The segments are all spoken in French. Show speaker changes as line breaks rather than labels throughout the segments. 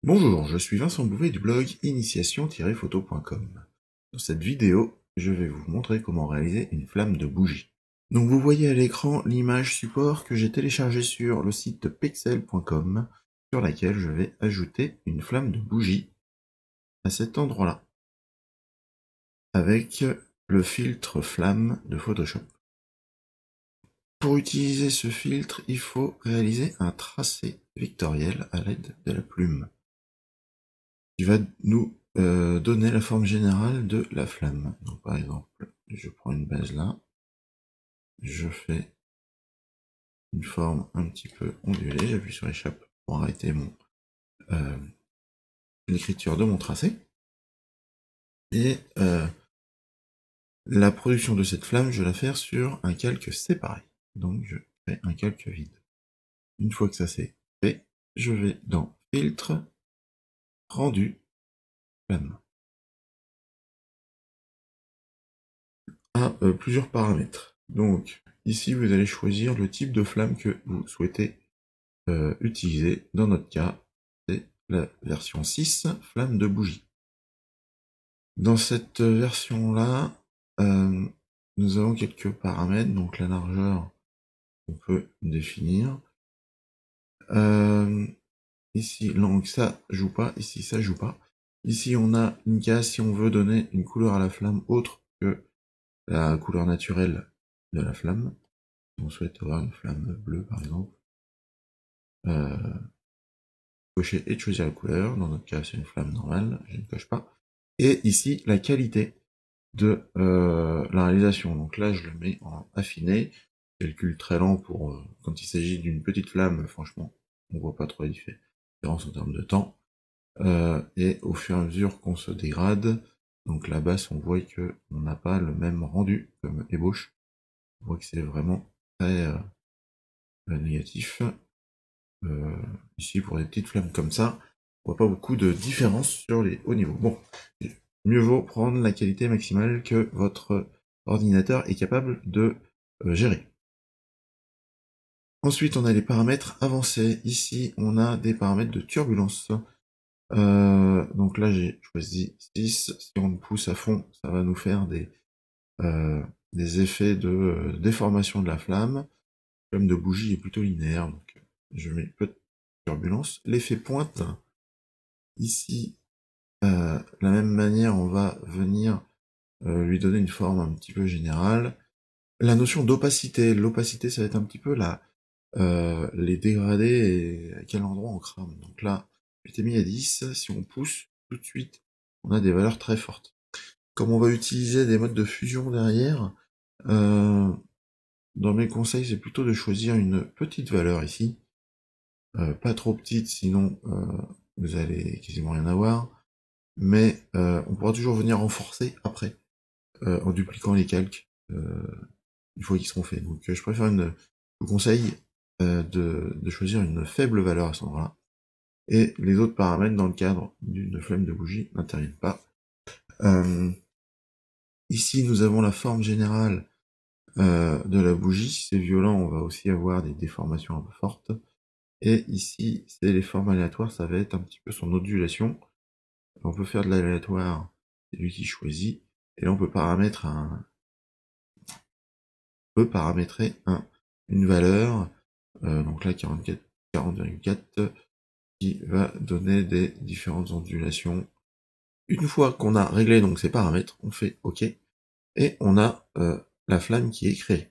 Bonjour, je suis Vincent Bouvet du blog initiation-photo.com. Dans cette vidéo, je vais vous montrer comment réaliser une flamme de bougie. Donc vous voyez à l'écran l'image support que j'ai téléchargée sur le site pexel.com sur laquelle je vais ajouter une flamme de bougie à cet endroit-là avec le filtre flamme de Photoshop. Pour utiliser ce filtre, il faut réaliser un tracé vectoriel à l'aide de la plume, qui va nous donner la forme générale de la flamme. Donc par exemple, je prends une base là, je fais une forme un petit peu ondulée, j'appuie sur échappe pour arrêter l'écriture de mon tracé. Et la production de cette flamme, je vais la faire sur un calque séparé. Donc je fais un calque vide. Une fois que ça c'est fait, je vais dans Filtre, Rendu, Flamme. À plusieurs paramètres. Donc ici vous allez choisir le type de flamme que vous souhaitez utiliser. Dans notre cas, c'est la version 6, flamme de bougie. Dans cette version-là, nous avons quelques paramètres, donc la largeur, on peut définir. Ici, l'angle, ça joue pas, ici, ça joue pas. Ici, on a une case si on veut donner une couleur à la flamme autre que la couleur naturelle de la flamme. Si on souhaite avoir une flamme bleue, par exemple. Cocher et de choisir la couleur. Dans notre cas, c'est une flamme normale, je ne coche pas. Et ici, la qualité de la réalisation. Donc là, je le mets en affiné. Calcul très lent pour quand il s'agit d'une petite flamme, franchement, on voit pas trop la différence en termes de temps. Et au fur et à mesure qu'on se dégrade, donc la basse, on voit que on n'a pas le même rendu comme ébauche. On voit que c'est vraiment très négatif. Ici, pour des petites flammes comme ça, on voit pas beaucoup de différence sur les hauts niveaux. Bon, mieux vaut prendre la qualité maximale que votre ordinateur est capable de gérer. Ensuite, on a les paramètres avancés. Ici, on a des paramètres de turbulence. Donc là, j'ai choisi 6. Si on pousse à fond, ça va nous faire des effets de déformation de la flamme. La flamme de bougie est plutôt linéaire, donc je mets peu de turbulence. L'effet pointe, ici, de la même manière, on va venir lui donner une forme un petit peu générale. La notion d'opacité, l'opacité, ça va être un petit peu les dégradés et à quel endroit on crame. Donc là, j'étais mis à 10, si on pousse tout de suite, on a des valeurs très fortes. Comme on va utiliser des modes de fusion derrière, dans mes conseils, c'est plutôt de choisir une petite valeur ici, pas trop petite, sinon vous allez quasiment rien avoir, mais on pourra toujours venir renforcer après, en dupliquant les calques, une fois qu'ils seront faits. Donc je vous conseille de choisir une faible valeur à ce endroit-là, et les autres paramètres dans le cadre d'une flamme de bougie n'interviennent pas. Ici nous avons la forme générale de la bougie. Si c'est violent, on va aussi avoir des déformations un peu fortes. Et ici, c'est les formes aléatoires, ça va être un petit peu son ondulation. On peut faire de l'aléatoire, c'est lui qui choisit. Et là, on peut paramétrer une valeur, donc là 40,4, qui va donner des différentes ondulations. Une fois qu'on a réglé donc ces paramètres, on fait OK, et on a la flamme qui est créée.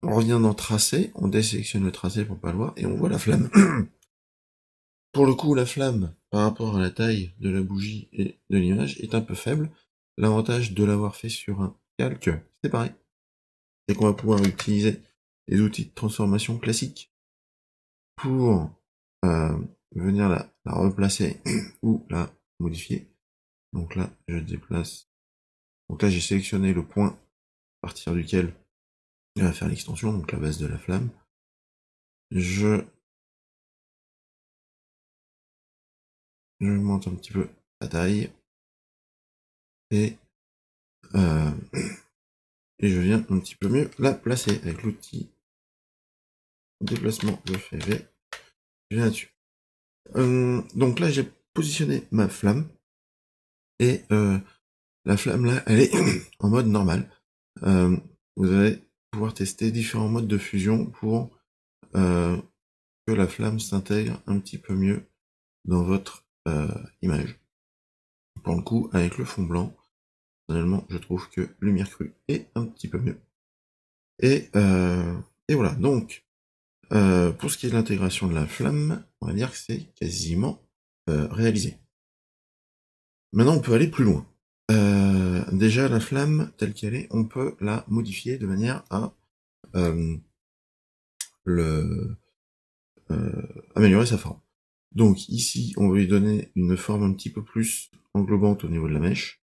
On revient dans tracé, on désélectionne le tracé pour pas le voir, et on voit la flamme. Pour le coup, la flamme, par rapport à la taille de la bougie et de l'image, est un peu faible. L'avantage de l'avoir fait sur un calque séparé, c'est qu'on va pouvoir utiliser les outils de transformation classiques pour venir la replacer ou la modifier. Donc là, je déplace. Donc là, j'ai sélectionné le point à partir duquel il va faire l'extension, donc la base de la flamme. Je augmente un petit peu la taille et je viens un petit peu mieux la placer avec l'outil déplacement de FV. Je viens là-dessus. Donc là, j'ai positionné ma flamme, et la flamme là, elle est en mode normal. Vous allez pouvoir tester différents modes de fusion pour que la flamme s'intègre un petit peu mieux dans votre image. Pour le coup, avec le fond blanc, personnellement, je trouve que lumière crue est un petit peu mieux. Et voilà, donc, pour ce qui est de l'intégration de la flamme, on va dire que c'est quasiment réalisé. Maintenant, on peut aller plus loin. Déjà, la flamme, telle qu'elle est, on peut la modifier de manière à améliorer sa forme. Donc ici, on va lui donner une forme un petit peu plus englobante au niveau de la mèche.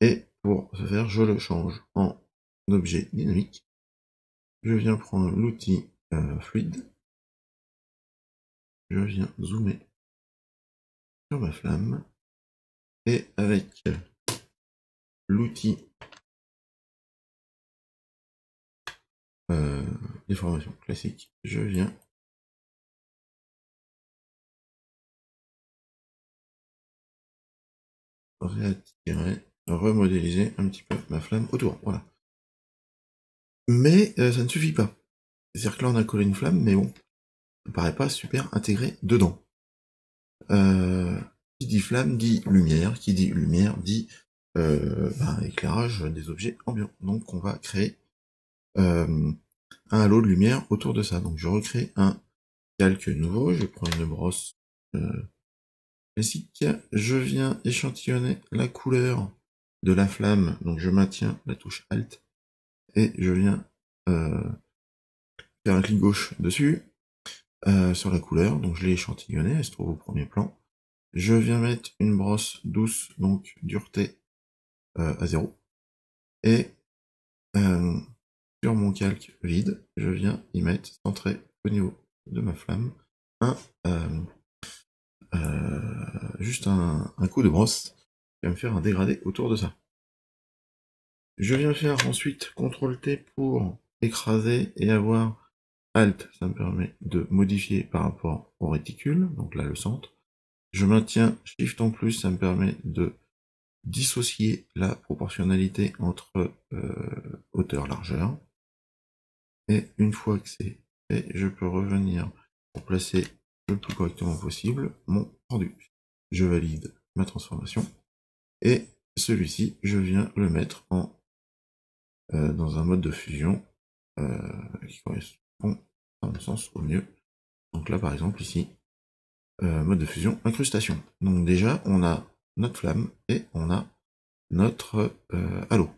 Et pour ce faire, je le change en objet dynamique. Je viens prendre l'outil fluide. Je viens zoomer sur ma flamme. Et avec l'outil déformation classique, je viens réattirer, remodéliser un petit peu ma flamme autour. Voilà. Mais ça ne suffit pas. C'est-à-dire que là, on a collé une flamme, mais bon, ça ne paraît pas super intégré dedans. Qui dit flamme dit lumière, qui dit lumière dit éclairage des objets ambiants. Donc on va créer un halo de lumière autour de ça. Donc je recrée un calque nouveau, je prends une brosse classique, je viens échantillonner la couleur de la flamme, donc je maintiens la touche Alt, et je viens faire un clic gauche dessus, sur la couleur, donc je l'ai échantillonnée, elle se trouve au premier plan. Je viens mettre une brosse douce, donc dureté à 0. Et sur mon calque vide, je viens y mettre, centré au niveau de ma flamme, juste un coup de brosse qui va me faire un dégradé autour de ça. Je viens faire ensuite CTRL-T pour écraser et avoir Alt, ça me permet de modifier par rapport au réticule, donc là le centre. Je maintiens Shift en plus, ça me permet de dissocier la proportionnalité entre hauteur-largeur. Et une fois que c'est fait, je peux revenir pour placer le plus correctement possible mon rendu. Je valide ma transformation. Et celui-ci, je viens le mettre dans un mode de fusion qui correspond, à mon sens, au mieux. Donc là, par exemple, ici, mode de fusion, incrustation. Donc déjà, on a notre flamme et on a notre halo.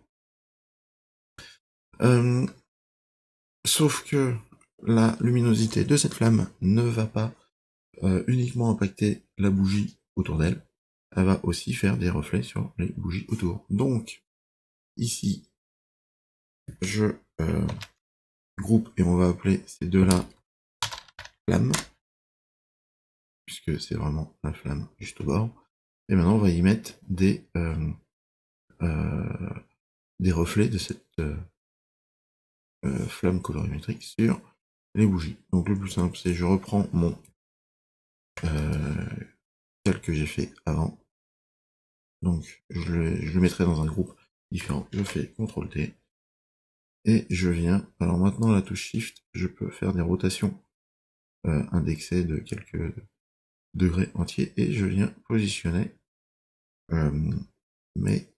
Sauf que la luminosité de cette flamme ne va pas uniquement impacter la bougie autour d'elle, elle va aussi faire des reflets sur les bougies autour. Donc, ici, je groupe et on va appeler ces deux-là flamme, puisque c'est vraiment la flamme juste au bord. Et maintenant, on va y mettre des reflets de cette flamme colorimétrique sur les bougies. Donc le plus simple, c'est je reprends mon calque que j'ai fait avant. Donc je le mettrai dans un groupe différent. Je fais CTRL-T. Et je viens, alors maintenant la touche Shift, je peux faire des rotations indexées de quelques degrés entiers, et je viens positionner mes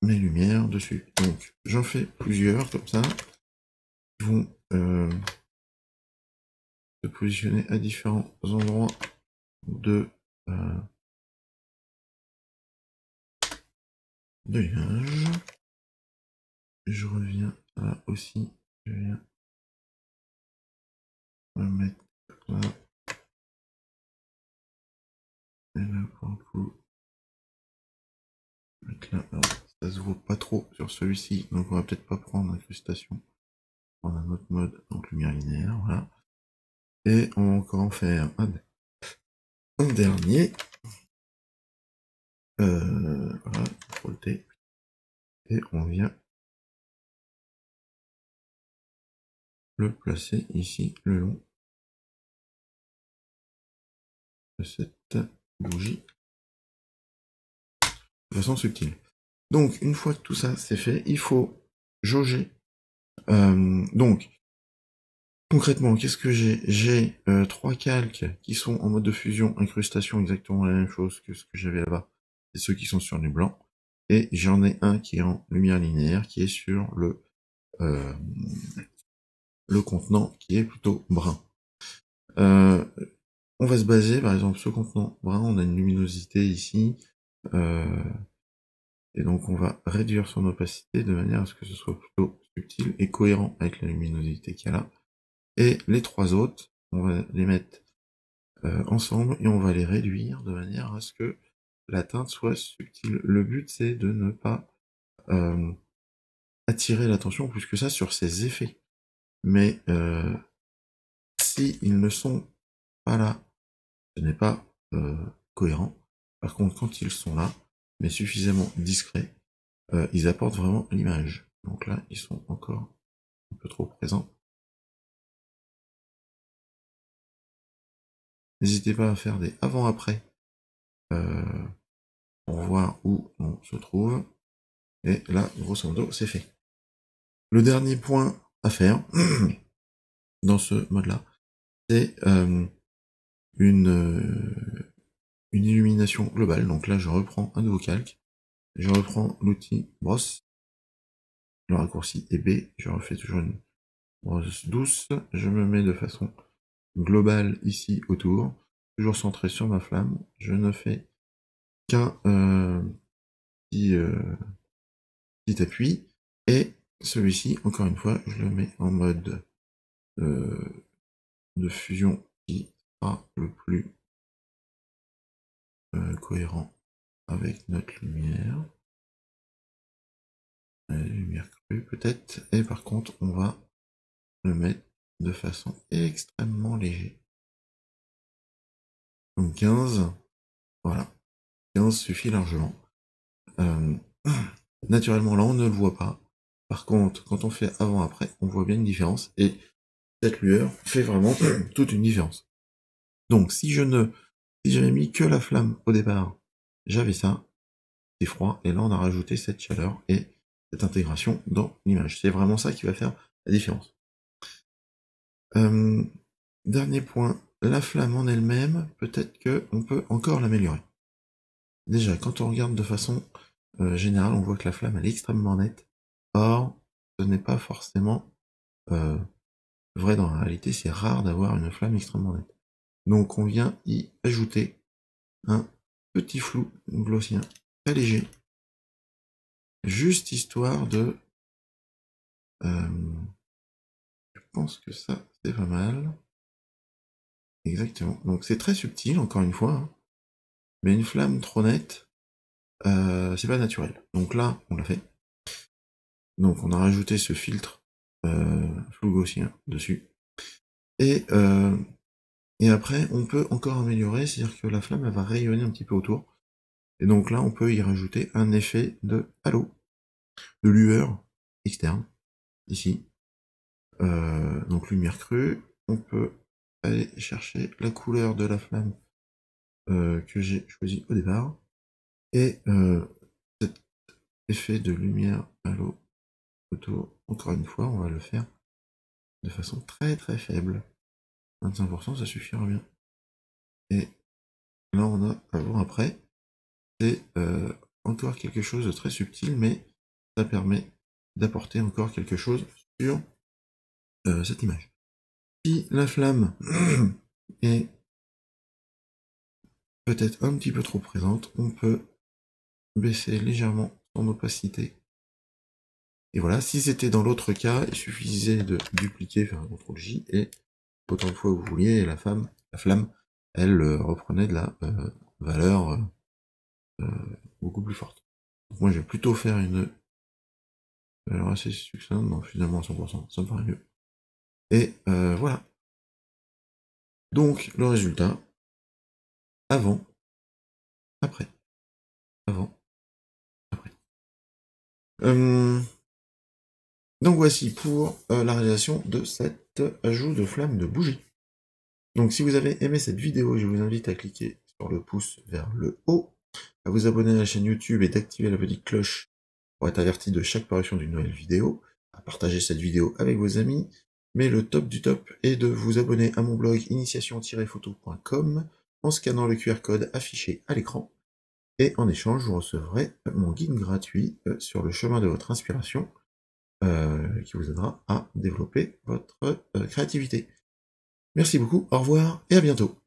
lumières dessus. Donc j'en fais plusieurs comme ça, qui vont se positionner à différents endroits de l'image. Je reviens là aussi, je viens me mettre là, et là pour le coup, mettre là. Alors, ça se voit pas trop sur celui-ci, donc on va peut-être pas prendre incrustation. On a un autre mode, donc lumière linéaire, voilà. Et on va encore en faire un dernier. Voilà, CTRL-T. Et on vient le placer ici le long de cette bougie de façon subtile. Donc, une fois que tout ça c'est fait, il faut jauger. Donc, concrètement, qu'est-ce que j'ai? J'ai 3 calques qui sont en mode de fusion, incrustation, exactement la même chose que ce que j'avais là-bas. C'est ceux qui sont sur du blanc. Et j'en ai un qui est en lumière linéaire, qui est sur le contenant qui est plutôt brun. On va se baser, par exemple, ce contenant brun, on a une luminosité ici, et donc on va réduire son opacité de manière à ce que ce soit plutôt subtil et cohérent avec la luminosité qu'il y a là. Et les 3 autres, on va les mettre ensemble et on va les réduire de manière à ce que la teinte soit subtile. Le but c'est de ne pas attirer l'attention plus que ça sur ces effets. Mais si ils ne sont pas là, ce n'est pas cohérent. Par contre, quand ils sont là, mais suffisamment discrets, ils apportent vraiment l'image. Donc là, ils sont encore un peu trop présents. N'hésitez pas à faire des avant-après pour voir où on se trouve. Et là, grosso modo, c'est fait. Le dernier point à faire dans ce mode-là, c'est une illumination globale. Donc là, je reprends un nouveau calque. Je reprends l'outil brosse. Le raccourci est B. Je refais toujours une brosse douce. Je me mets de façon globale ici autour. Toujours centré sur ma flamme. Je ne fais qu'un petit appui. Et celui-ci, encore une fois, je le mets en mode de fusion qui sera le plus cohérent avec notre lumière. Lumière crue peut-être. Et par contre, on va le mettre de façon extrêmement léger. Donc 15, voilà. 15 suffit largement. Naturellement, là, on ne le voit pas. Par contre, quand on fait avant-après, on voit bien une différence. Et cette lueur fait vraiment toute une différence. Donc, si j'avais mis que la flamme au départ, j'avais ça, c'est froid, et là, on a rajouté cette chaleur et cette intégration dans l'image. C'est vraiment ça qui va faire la différence. Dernier point, la flamme en elle-même, peut-être qu'on peut encore l'améliorer. Déjà, quand on regarde de façon générale, on voit que la flamme elle est extrêmement nette. Or, ce n'est pas forcément vrai dans la réalité, c'est rare d'avoir une flamme extrêmement nette. Donc on vient y ajouter un petit flou gaussien très léger, juste histoire de... je pense que ça, c'est pas mal. Exactement. Donc c'est très subtil, encore une fois, hein. Mais une flamme trop nette, c'est pas naturel. Donc là, on l'a fait. Donc on a rajouté ce filtre flou gaussien dessus. Et après, on peut encore améliorer, c'est-à-dire que la flamme elle va rayonner un petit peu autour. Et donc là, on peut y rajouter un effet de halo, de lueur externe, ici. Donc lumière crue. On peut aller chercher la couleur de la flamme que j'ai choisi au départ. Et cet effet de lumière halo autour, encore une fois, on va le faire de façon très très faible. 25%, ça suffira bien. Et là, on a avant-après. C'est encore quelque chose de très subtil, mais ça permet d'apporter encore quelque chose sur cette image. Si la flamme est peut-être un petit peu trop présente, on peut baisser légèrement son opacité. Et voilà, si c'était dans l'autre cas, il suffisait de dupliquer, faire un CTRL-J, et autant de fois que vous vouliez, et la flamme, elle reprenait de la valeur beaucoup plus forte. Donc moi, je vais plutôt faire une valeur assez succincte, non, finalement à 100%, ça me paraît mieux. Et voilà. Donc, le résultat, avant, après. Avant, après. Donc voici pour la réalisation de cette cet ajout de flamme de bougie. Donc si vous avez aimé cette vidéo, je vous invite à cliquer sur le pouce vers le haut, à vous abonner à la chaîne YouTube et d'activer la petite cloche pour être averti de chaque parution d'une nouvelle vidéo, à partager cette vidéo avec vos amis, mais le top du top est de vous abonner à mon blog initiation-photo.com en scannant le QR code affiché à l'écran, et en échange vous recevrez mon guide gratuit sur le chemin de votre inspiration, qui vous aidera à développer votre créativité. Merci beaucoup, au revoir et à bientôt.